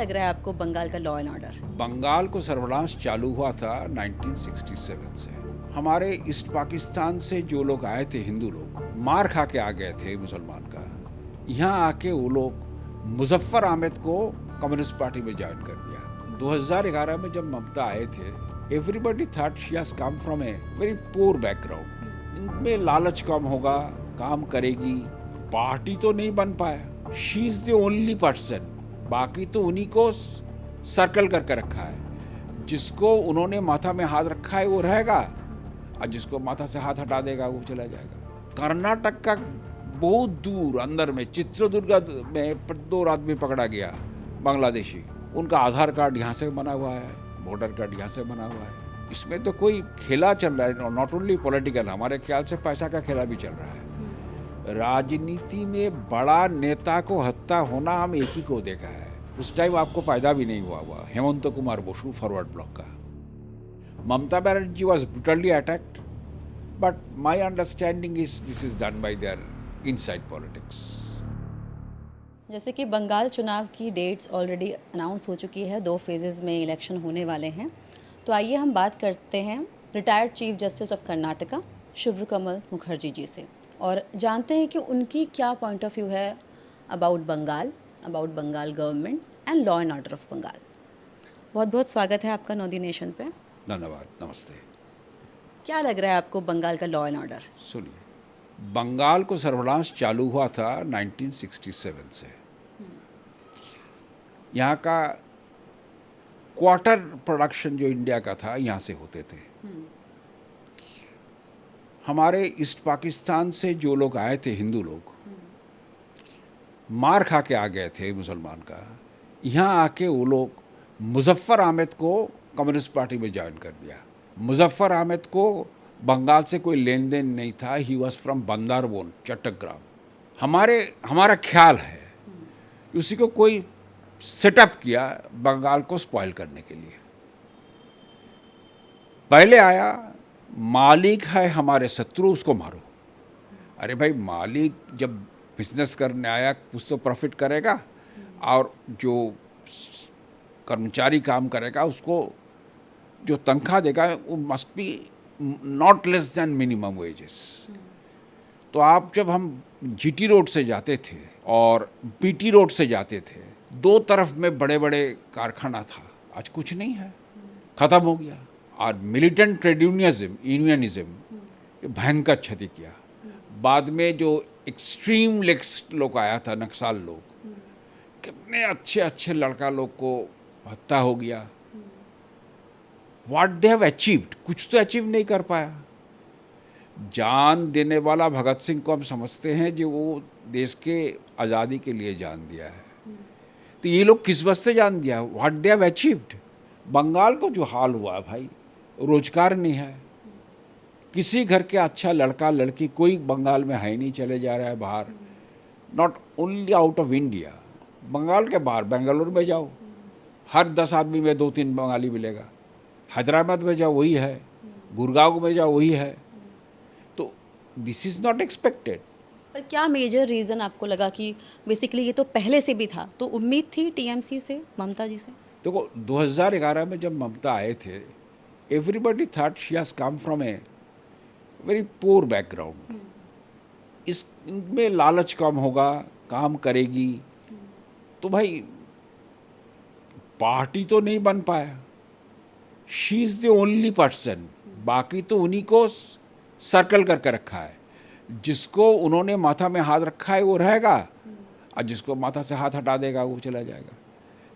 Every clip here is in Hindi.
लग रहा है आपको बंगाल का लॉ एंड ऑर्डर? बंगाल को सर्वनाश चालू हुआ था 1967 से। हमारे ईस्ट पाकिस्तान से जो लोग आए थे, हिंदू लोग, मार खा के आ गए थे मुसलमान का। यहाँ आके वो लोग मुजफ्फर अहमद को कम्युनिस्ट पार्टी में ज्वाइन कर दिया। 2011 में जब ममता आए थे, everybody thought she has come from a very poor background. इनमें लालच कम होगा, काम करेगी, पार्टी तो नहीं बन पाया। She is the only person, बाकी तो उन्हीं को सर्कल करके रखा है। जिसको उन्होंने माथा में हाथ रखा है वो रहेगा, और जिसको माथा से हाथ हटा देगा वो चला जाएगा। कर्नाटक का बहुत दूर अंदर में चित्रदुर्ग में 2 आदमी पकड़ा गया, बांग्लादेशी। उनका आधार कार्ड यहाँ से बना हुआ है, वोटर कार्ड यहाँ से बना हुआ है। इसमें तो कोई खेला चल रहा है, नॉट ओनली पॉलिटिकल, हमारे ख्याल से पैसा का खेला भी चल रहा है। राजनीति में बड़ा नेता को हत्या होना हम एक ही को देखा है। उस टाइम आपको पैदा भी नहीं हुआ हेमंत कुमार बसु, फॉरवर्ड ब्लॉक का। Mamata Banerjee was brutally attacked, but my understanding is this is done by their inside politics. जैसे कि बंगाल चुनाव की डेट्स ऑलरेडी अनाउंस हो चुकी है, 2 फेजेस में इलेक्शन होने वाले हैं। तो आइए हम बात करते हैं retired chief justice of Karnataka Shubhra Kamal Mukherjee ji से, और जानते हैं कि उनकी क्या पॉइंट ऑफ व्यू है about Bengal government and law and order of Bengal. बहुत बहुत स्वागत है आपका नॉर्दी नेशन पे। धन्यवाद, नमस्ते। क्या लग रहा है आपको बंगाल का लॉ एंड ऑर्डर? सुनिए, बंगाल को सर्वनाश चालू हुआ था 1967 से। यहाँ का क्वार्टर प्रोडक्शन जो इंडिया का था, यहाँ से होते थे। हमारे ईस्ट पाकिस्तान से जो लोग आए थे, हिंदू लोग, मार खा के आ गए थे मुसलमान का। यहाँ आके वो लोग मुजफ्फर अहमद को कम्युनिस्ट पार्टी में ज्वाइन कर दिया। मुजफ्फर अहमद को बंगाल से कोई लेन देन नहीं था, ही वॉज फ्रॉम बंदारबोन, चट्टग्राम। हमारा ख्याल है उसी को कोई सेटअप किया बंगाल को स्पॉइल करने के लिए। पहले आया, मालिक है हमारे शत्रु, उसको मारो। अरे भाई, मालिक जब बिजनेस करने आया कुछ तो प्रॉफिट करेगा, और जो कर्मचारी काम करेगा उसको जो तनख्वाह देगा वो must be not less than minimum wages. तो आप जब हम जीटी रोड से जाते थे और पीटी रोड से जाते थे, 2 तरफ में बड़े बड़े कारखाना था, आज कुछ नहीं है, ख़त्म हो गया। और मिलिटेंट ट्रेड यूनियनिज्म भयंकर क्षति किया। बाद में जो एक्सट्रीम लेफ्ट लोग आया था, नक्सल लोग, कितने अच्छे अच्छे लड़का लोग को हत्या हो गया। व्हाट दे हैव अचीव्ड, कुछ तो अचीव नहीं कर पाया। जान देने वाला भगत सिंह को हम समझते हैं जो वो देश के आज़ादी के लिए जान दिया है। तो ये लोग किस वास्ते जान दिया? What they have achieved. Bengal को जो हाल हुआ है भाई, रोजगार नहीं है, किसी घर के अच्छा लड़का लड़की कोई बंगाल में है नहीं, चले जा रहा है बाहर। Not only out of India, Bengal के बाहर बेंगलुरु में जाओ, हर 10 आदमी में 2-3 बंगाली मिलेगा। हैदराबाद में जाओ वही है, गुड़गांव में जाओ वही है। तो दिस इज़ नॉट एक्सपेक्टेड। पर क्या मेजर रीज़न आपको लगा कि बेसिकली ये तो पहले से भी था, तो उम्मीद थी टीएमसी से, ममता जी से? देखो, 2011 में जब ममता आए थे, everybody thought she has come from a very poor background. इसमें लालच कम होगा, काम करेगी, तो भाई पार्टी तो नहीं बन पाया। She is the only person, बाकी तो उन्हीं को सर्कल करके रखा है। जिसको उन्होंने माथा में हाथ रखा है वो रहेगा, और जिसको माथा से हाथ हटा देगा वो चला जाएगा।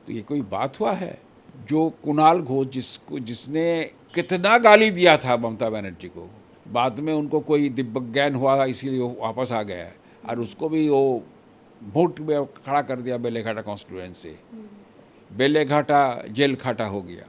तो ये कोई बात हुआ है? जो कुणाल घोष जिसने कितना गाली दिया था ममता बनर्जी को, बाद में उनको कोई दिव्य ज्ञान हुआ इसीलिए वो वापस आ गया है, और उसको भी वो वोट में खड़ा कर दिया बेलेघाटा कॉन्स्टिट्यूएंसी से। बेलेघाटा जेल खाटा हो गया।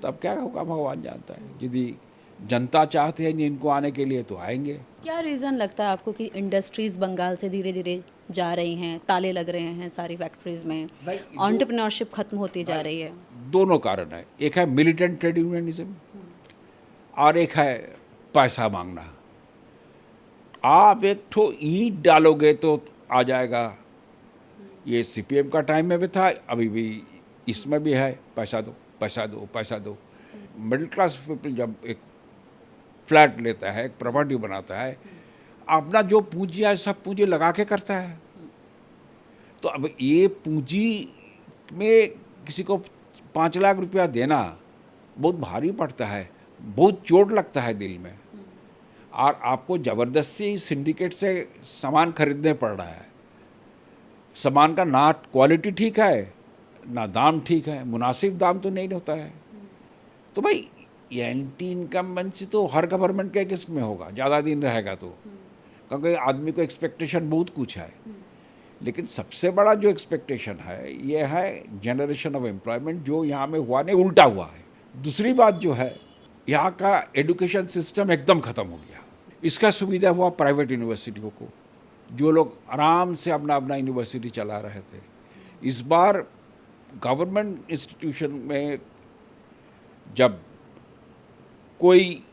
तब क्या होगा भगवान जानता है। यदि जनता चाहते हैं इनको आने के लिए तो आएंगे। क्या रीज़न लगता है आपको कि इंडस्ट्रीज़ बंगाल से धीरे धीरे जा रही हैं, ताले लग रहे हैं सारी फैक्ट्रीज़ में, एंटरप्रेन्योरशिप खत्म होती जा रही है? दोनों कारण है, एक है मिलिटेंट ट्रेड यूनियनिज्म और एक है पैसा मांगना। आप एक ठो ईंट डालोगे तो आ जाएगा। ये सीपीएम का टाइम में भी था, अभी भी इसमें भी है पैसा दो पैसा दो पैसा दो। मिडिल क्लास पीपल जब एक फ्लैट लेता है, एक प्रॉपर्टी बनाता है, अपना जो पूंजी है सब पूंजी लगा के करता है। तो अब ये पूंजी में किसी को 5 लाख रुपया देना बहुत भारी पड़ता है, बहुत चोट लगता है दिल में, और आपको ज़बरदस्ती सिंडिकेट से सामान खरीदने पड़ रहा है। सामान का ना क्वालिटी ठीक है ना दाम ठीक है, मुनासिब दाम तो नहीं होता है। तो भाई एंटी इनकम्बेंसी तो हर गवर्नमेंट के किस में होगा, ज़्यादा दिन रहेगा तो, क्योंकि आदमी को एक्सपेक्टेशन बहुत कुछ है। लेकिन सबसे बड़ा जो एक्सपेक्टेशन है ये है जनरेशन ऑफ एम्प्लॉयमेंट, जो यहाँ में हुआ नहीं उल्टा हुआ है। दूसरी बात जो है, यहाँ का एजुकेशन सिस्टम एकदम ख़त्म हो गया। इसका सुविधा हुआ प्राइवेट यूनिवर्सिटियों को, जो लोग आराम से अपना अपना यूनिवर्सिटी चला रहे थे। इस बार गवर्नमेंट इंस्टीट्यूशन में जब कोई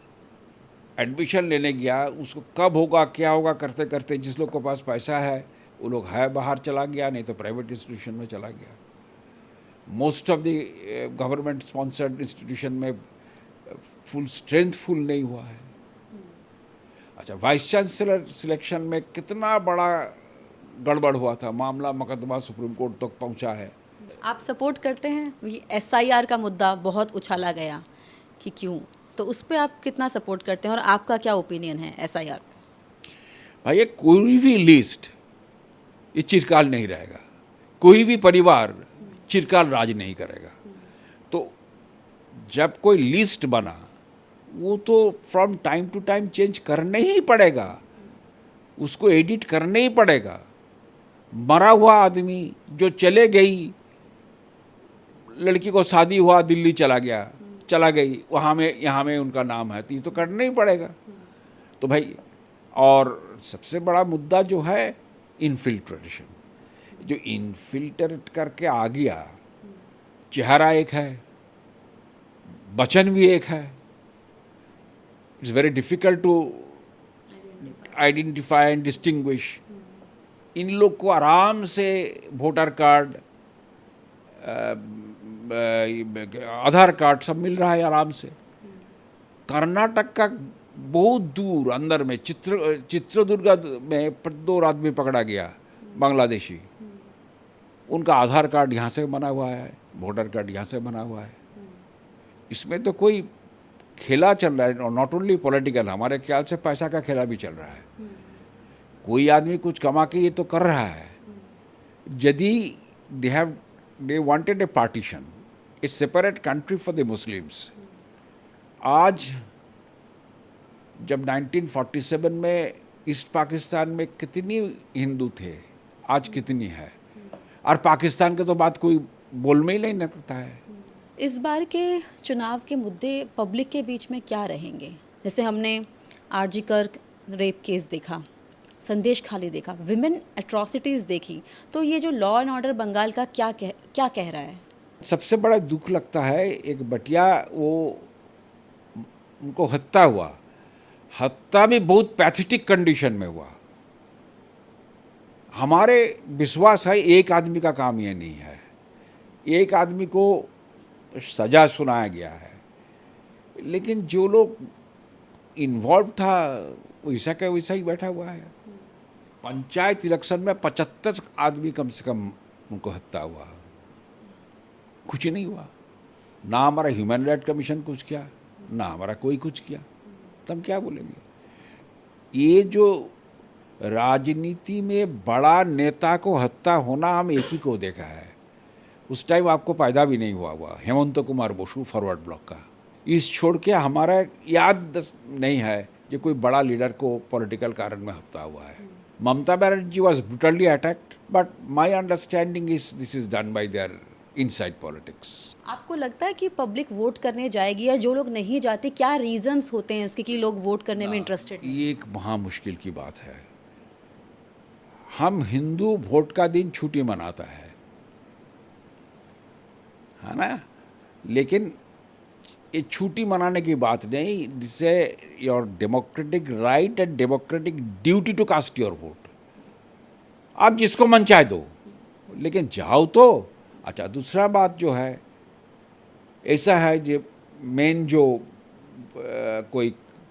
एडमिशन लेने गया, उसको कब होगा क्या होगा करते करते जिस लोग के पास पैसा है वो लोग है बाहर चला गया, नहीं तो प्राइवेट इंस्टीट्यूशन में चला गया। Most of the government sponsored institution में फुल स्ट्रेंथ फुल नहीं हुआ है। अच्छा, वाइस चांसलर सिलेक्शन में कितना बड़ा गड़बड़ हुआ था, मामला मुकदमा सुप्रीम कोर्ट तक पहुंचा है। आप सपोर्ट करते हैं? SIR का मुद्दा बहुत उछाला गया कि क्यों, तो उस पर आप कितना सपोर्ट करते हैं और आपका क्या ओपिनियन है SIR? भाई ये कोई भी लिस्ट ये चिरकाल नहीं रहेगा, कोई भी परिवार चिरकाल राज नहीं करेगा। तो जब कोई लिस्ट बना वो तो from time to time change करने ही पड़ेगा, उसको एडिट करने ही पड़ेगा। मरा हुआ आदमी जो चले गई, लड़की को शादी हुआ दिल्ली चला गई, वहाँ में यहाँ में उनका नाम है, तो ये तो करना ही पड़ेगा। तो भाई, और सबसे बड़ा मुद्दा जो है इन्फिल्ट्रेशन, जो इन्फिल्ट्रेट करके आ गया, चेहरा एक है, वचन भी एक है, it's very difficult to identify and distinguish. इन लोग को आराम से वोटर कार्ड, आधार कार्ड सब मिल रहा है आराम से। कर्नाटक का बहुत दूर अंदर में चित्रदुर्गा में 2 आदमी पकड़ा गया, बांग्लादेशी, उनका आधार कार्ड यहाँ से बना हुआ है, वोटर कार्ड यहाँ से बना हुआ है। इसमें तो कोई खेला चल रहा है, नॉट ओनली पॉलिटिकल, हमारे ख्याल से पैसा का खेला भी चल रहा है। कोई आदमी कुछ कमा के ये तो कर रहा है। यदि they wanted A partition, A separate country for the Muslims. आज जब 1947 में ईस्ट पाकिस्तान में कितनी हिंदू थे, आज कितनी है, और पाकिस्तान के तो बात कोई बोल में ही नहीं करता है। इस बार के चुनाव के मुद्दे पब्लिक के बीच में क्या रहेंगे? जैसे हमने RG कर रेप केस देखा, संदेश खाली देखा, विमेन एट्रॉसिटीज़ देखी, तो ये जो लॉ एंड ऑर्डर बंगाल का क्या कह रहा है? सबसे बड़ा दुख लगता है, एक बटिया वो उनको हत्या हुआ, हत्या भी बहुत पैथेटिक कंडीशन में हुआ। हमारे विश्वास है एक आदमी का काम ये नहीं है, एक आदमी को सजा सुनाया गया है, लेकिन जो लोग इन्वॉल्व था वैसा का वैसा ही बैठा हुआ है। पंचायत इलेक्शन में 75 आदमी कम से कम उनको हत्या हुआ, कुछ नहीं हुआ। ना हमारा ह्यूमन राइट कमीशन कुछ किया, ना हमारा कोई कुछ किया, तो हम क्या बोलेंगे? ये जो राजनीति में बड़ा नेता को हत्या होना हम एक ही को देखा है, उस टाइम आपको पैदा भी नहीं हुआ हेमंत कुमार बसु फॉरवर्ड ब्लॉक का। इस छोड़ के हमारा याद नहीं है कि कोई बड़ा लीडर को पॉलिटिकल कारण में हत्या हुआ है। Mamata Banerjee was brutally attacked, but my understanding is this is done by their inside politics. आपको लगता है कि पब्लिक वोट करने जाएगी, या जो लोग नहीं जाते, क्या रीजंस होते हैं उसके कि लोग वोट करने में इंटरेस्टेड हैं? ये एक महा मुश्किल की बात है। हम हिंदू वोट का दिन छुट्टी मनाता है ना, लेकिन ये छुट्टी मनाने की बात नहीं, जिससे your democratic right and democratic duty to cast your vote. आप जिसको मन चाहे दो, लेकिन जाओ तो, अच्छा, दूसरा बात जो है, ऐसा है जो मेन जो कोई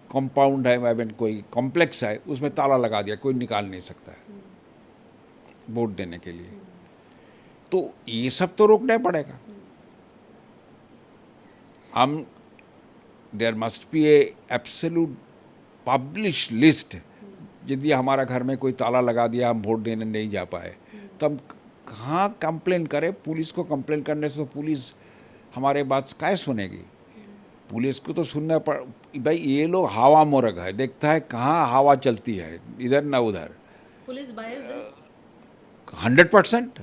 कंपाउंड है, आई मीन कोई कॉम्प्लेक्स है, उसमें ताला लगा दिया, कोई निकाल नहीं सकता है वोट देने के लिए। तो ये सब तो रोकना पड़ेगा। हम there must be a absolute publish list. यदि हमारा घर में कोई ताला लगा दिया, हम वोट देने नहीं जा पाए, तो हम कहाँ कंप्लेन करें? पुलिस को कंप्लेन करने से तो पुलिस हमारे बात काय सुनेगी? पुलिस को तो सुनना पड़। भाई ये लोग हवा मोरग है, देखता है कहाँ हवा चलती है, इधर ना उधर। पुलिस बायस्ड है? 100%।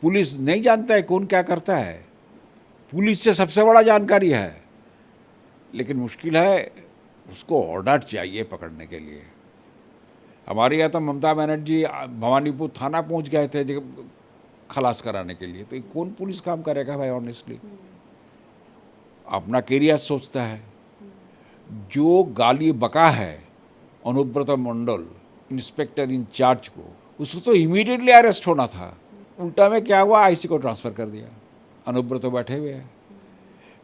पुलिस नहीं जानता है कौन क्या करता है, पुलिस से सबसे बड़ा जानकारी है। लेकिन मुश्किल है, उसको ऑर्डर चाहिए पकड़ने के लिए। हमारे यहाँ तो ममता बनर्जी भवानीपुर थाना पहुँच गए थे खलास कराने के लिए। तो ये कौन पुलिस काम करेगा भाई? ऑनेस्टली अपना कैरियर सोचता है। जो गाली बका है अनुब्रत मंडल इंस्पेक्टर इंचार्ज को, उसको तो इमीडिएटली अरेस्ट होना था। उल्टा में क्या हुआ, आईसी को ट्रांसफ़र कर दिया। अनुब्रत बैठे हुए हैं,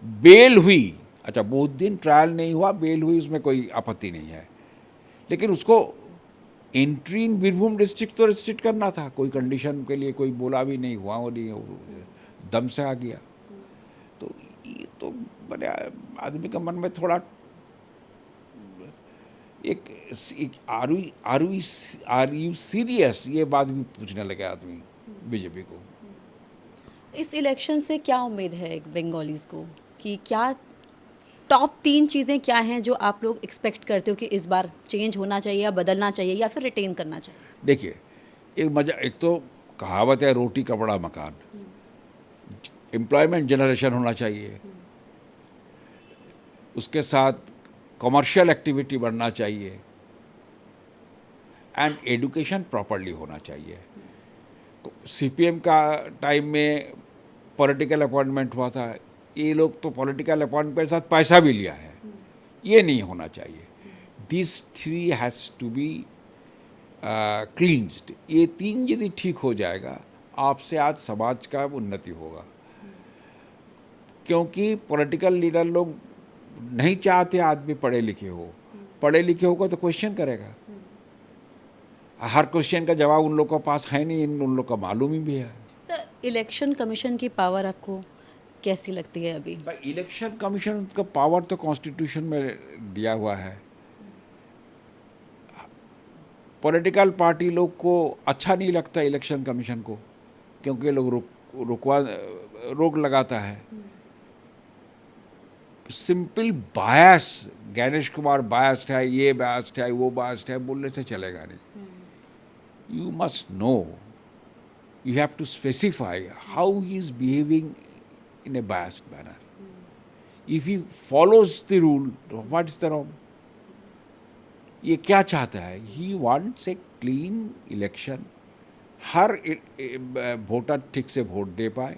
बेल हुई। अच्छा, बहुत दिन ट्रायल नहीं हुआ, बेल हुई, उसमें कोई आपत्ति नहीं है। लेकिन उसको एंट्री इन बीरभूम डिस्ट्रिक्ट तो रिस्ट्रिक्ट करना था, कोई कंडीशन के लिए कोई बोला भी नहीं, हुआ वो नहीं, दम से आ गया। तो ये तो बड़े आदमी का मन में थोड़ा एक आर यू सीरियस, ये बात भी पूछने लगे आदमी बीजेपी को। इस इलेक्शन से क्या उम्मीद है बंगालीज को, कि क्या टॉप 3 चीज़ें क्या हैं जो आप लोग एक्सपेक्ट करते हो कि इस बार चेंज होना चाहिए या बदलना चाहिए या फिर रिटेन करना चाहिए? देखिए, एक तो कहावत है, रोटी कपड़ा मकान। एम्प्लॉयमेंट जनरेशन होना चाहिए, उसके साथ कमर्शियल एक्टिविटी बढ़ना चाहिए, एंड एजुकेशन प्रॉपरली होना चाहिए। सीपीएम का टाइम में पॉलिटिकल अपॉइंटमेंट हुआ था, ये लोग तो पॉलिटिकल अपॉइंटमेंट के साथ पैसा भी लिया है, ये नहीं होना चाहिए। This three has to be cleansed. ये 3 यदि ठीक हो जाएगा, आपसे आज समाज का उन्नति होगा। क्योंकि पॉलिटिकल लीडर लोग नहीं चाहते आदमी पढ़े लिखे हो। पढ़े लिखे होगा तो क्वेश्चन करेगा, हर क्वेश्चन का जवाब उन लोगों के पास है नहीं, उन लोग का मालूम ही भी है। सर, इलेक्शन कमीशन की पावर आपको कैसी लगती है अभी? इलेक्शन कमीशन का पावर तो कॉन्स्टिट्यूशन में दिया हुआ है। पॉलिटिकल पार्टी लोग को अच्छा नहीं लगता इलेक्शन कमीशन को, क्योंकि ये लोग रोक लगाता है। सिंपल बायस, गणेश कुमार बायस्ड है, ये बायस्ड है, वो बायस्ड है, बोलने से चलेगा नहीं। You must know, you have to specify how he is behaving in a biased manner. If he follows the rule, what is the wrong? ये क्या चाहता है? He wants a clean election. Her voter ठीक से वोट दे पाए,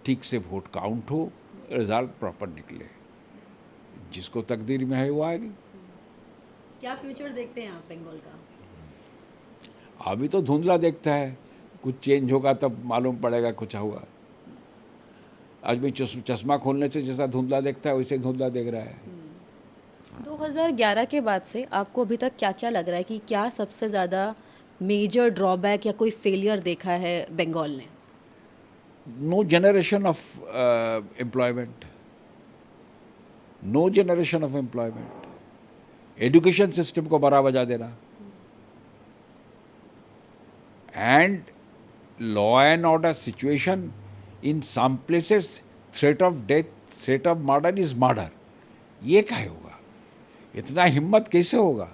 ठीक से वोट काउंट हो, रिजल्ट प्रॉपर निकले। जिसको तकदीर में है वो आएगी। क्या फ्यूचर देखते हैं आप बंगाल का? अभी तो धुंधला देखता है, कुछ चेंज होगा तब मालूम पड़ेगा कुछ होगा। आज भी चश्मा खोलने से जैसा धुंधला देखता है वैसे धुंधला देख रहा है। 2011 के बाद से आपको अभी तक क्या क्या लग रहा है कि क्या सबसे ज़्यादा मेजर ड्रॉबैक या कोई फेलियर देखा है बंगाल ने? No generation of employment, no generation of employment. Education system को बड़ा वजह देना, and law and order situation in some places, threat of death, threat of murder is murder. ये क्या होगा? इतना हिम्मत कैसे होगा?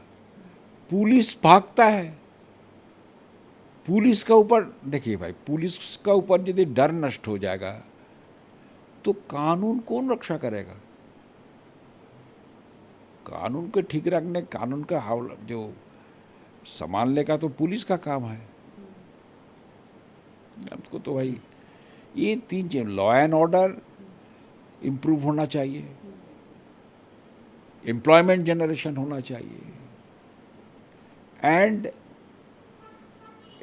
पुलिस भागता है। पुलिस का ऊपर देखिए भाई, पुलिस का ऊपर यदि डर नष्ट हो जाएगा तो कानून कौन रक्षा करेगा? कानून को ठीक रखने, कानून का जो संभालने का तो पुलिस का काम है। हमको तो भाई ये 3 चीज, लॉ एंड ऑर्डर इम्प्रूव होना चाहिए, एम्प्लॉयमेंट जनरेशन होना चाहिए, एंड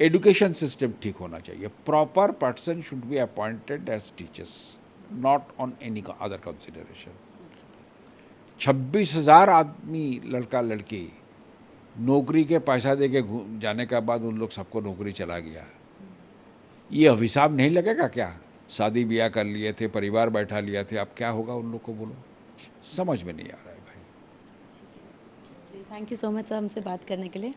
एजुकेशन सिस्टम ठीक होना चाहिए. Proper person should be appointed as teachers, not on any other consideration. 26,000 आदमी लड़का लड़की नौकरी के पैसा दे के जाने के बाद उन लोग सबको नौकरी चला गया. ये अभिशाप नहीं लगेगा क्या? शादी ब्याह कर लिए थे, परिवार बैठा लिया थे, अब क्या होगा उन लोग को बोलो? समझ में नहीं आ रहा है भाई. Thank you so much sir हमसे बात करने के लिए.